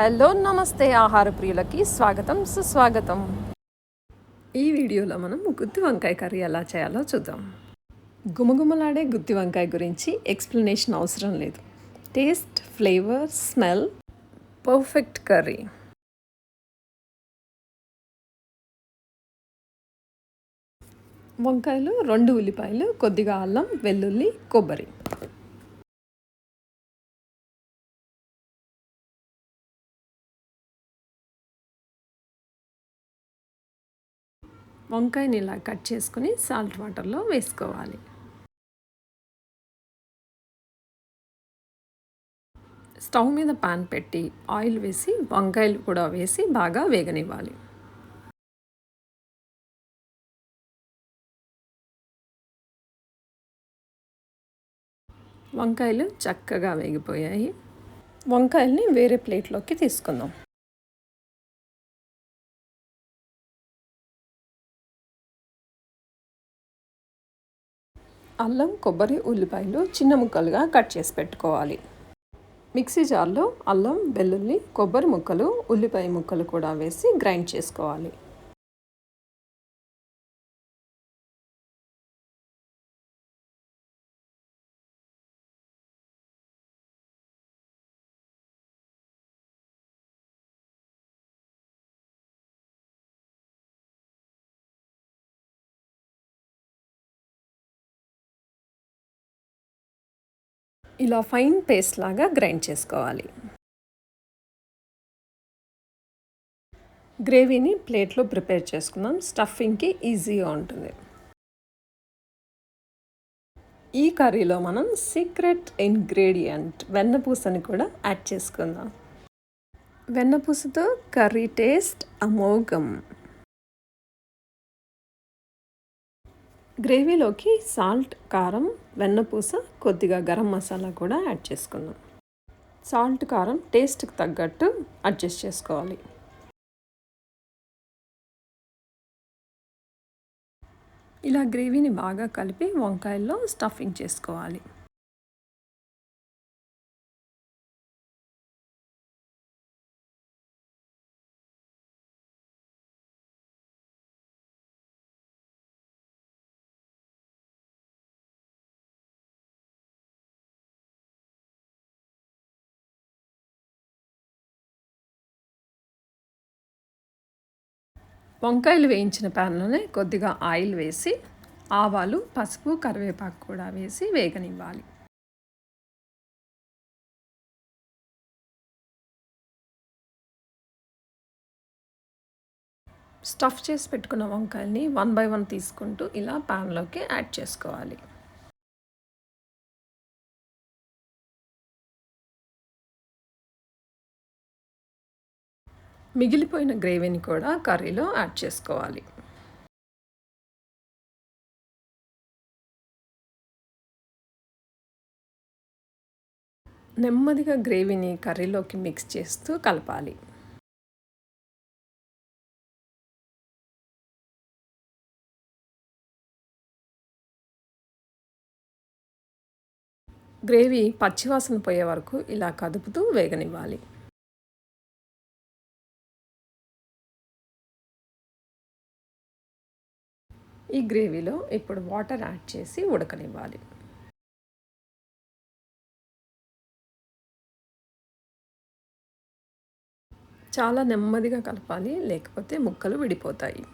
Hello నమస్తే ఆహార ప్రియులకి స్వాగతం సుస్వాగతం. ఈ వీడియోలో మనం గుత్తి వంకాయ కర్రీ ఎలా చేయాలో చూద్దాం. గుమగుమలాడే గుత్తి వంకాయ గురించి ఎక్స్ప్లెనేషన్ అవసరం లేదు. Taste, flavour, smell perfect curry. వంకాయలు 2 ఉల్లిపాయలు, కొద్దిగా అల్లం, వెల్లుల్లి, కొబ్బరి. వంకాయని ఇలా కట్ చేసుకుని సాల్ట్ వాటర్లో వేసుకోవాలి. స్టవ్ మీద పాన్ పెట్టి ఆయిల్ వేసి వంకాయలు కూడా వేసి బాగా వేగనివ్వాలి. వంకాయలు చక్కగా వేగిపోయాయి. వంకాయల్ని వేరే ప్లేట్లోకి తీసుకుందాం. అల్లం, కొబ్బరి, ఉల్లిపాయలు చిన్న ముక్కలుగా కట్ చేసి పెట్టుకోవాలి. మిక్సీ జార్లో అల్లం, వెల్లుల్లి, కొబ్బరి ముక్కలు, ఉల్లిపాయ ముక్కలు కూడా వేసి గ్రైండ్ చేసుకోవాలి. ఇలా ఫైన్ పేస్ట్ లాగా గ్రైండ్ చేసుకోవాలి. గ్రేవీని ప్లేట్లో ప్రిపేర్ చేసుకుందాం. స్టఫింగ్కి ఈజీగా ఉంటుంది. ఈ కర్రీలో మనం సీక్రెట్ ఇంగ్రీడియంట్ వెన్నపూసని కూడా యాడ్ చేసుకుందాం. వెన్నపూసతో కర్రీ టేస్ట్ అమోఘం. గ్రేవీలోకి సాల్ట్, కారం, వెన్నపూస, కొద్దిగా గరం మసాలా కూడా యాడ్ చేసుకుందాం. సాల్ట్, కారం టేస్ట్కి తగ్గట్టు అడ్జస్ట్ చేసుకోవాలి. ఇలా గ్రేవీని బాగా కలిపి వంకాయల్లో స్టఫింగ్ చేసుకోవాలి. వంకాయలు వేయించిన ప్యాన్లోనే కొద్దిగా ఆయిల్ వేసి ఆవాలు, పసుపు, కరివేపాకు కూడా వేసి వేగనివ్వాలి. స్టఫ్ చేసి పెట్టుకున్న వంకాయల్ని 1 by 1 తీసుకుంటూ ఇలా ప్యాన్లోకి యాడ్ చేసుకోవాలి. మిగిలిపోయిన గ్రేవీని కూడా కర్రీలో యాడ్ చేసుకోవాలి. నెమ్మదిగా గ్రేవీని కర్రీలోకి మిక్స్ చేస్తూ కలపాలి. గ్రేవీ పచ్చివాసన పోయే వరకు ఇలా కదుపుతూ వేగనివ్వాలి. ఈ గ్రేవీలో ఇప్పుడు వాటర్ యాడ్ చేసి ఉడకనివ్వాలి. చాలా నెమ్మదిగా కలపాలి, లేకపోతే ముక్కలు విడిపోతాయి.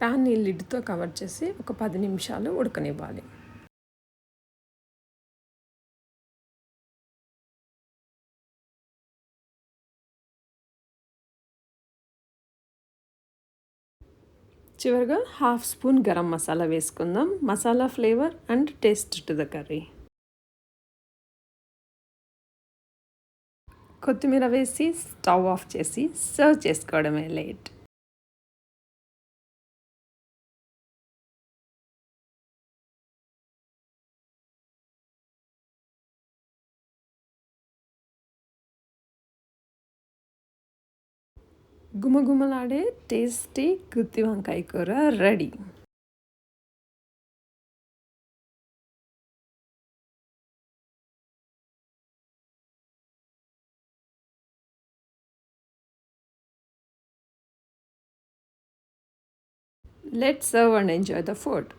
ప్యాన్ని లిడ్తో కవర్ చేసి ఒక 10 నిమిషాలు ఉడకనివ్వాలి. చివరిగా 1/2 స్పూన్ గరం మసాలా వేసుకుందాం. Masala flavour and taste to the curry. కొత్తిమీర వేసి స్టవ్ ఆఫ్ చేసి సర్వ్ చేసుకోవడమే లేట్. గుమగుమలాడే టేస్టీ గుత్తి వంకాయ కూర ready. Let's serve and enjoy the food.